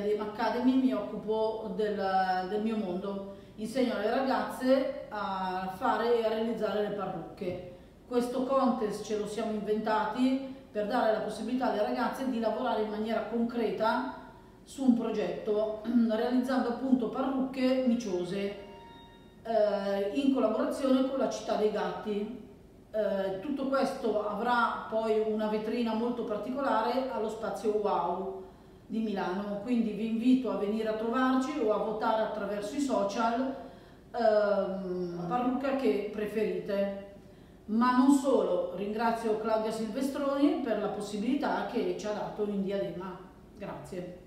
Diadema Academy mi occupo del mio mondo, insegno alle ragazze a fare e a realizzare le parrucche. Questo contest ce lo siamo inventati per dare la possibilità alle ragazze di lavorare in maniera concreta su un progetto, realizzando appunto parrucche miciose in collaborazione con la Città dei Gatti. Tutto questo avrà poi una vetrina molto particolare allo Spazio Wow di Milano, quindi vi invito a venire a trovarci o a votare attraverso i social la parrucca che preferite. Ma non solo, ringrazio Claudia Silvestroni per la possibilità che ci ha dato in Diadema. Grazie.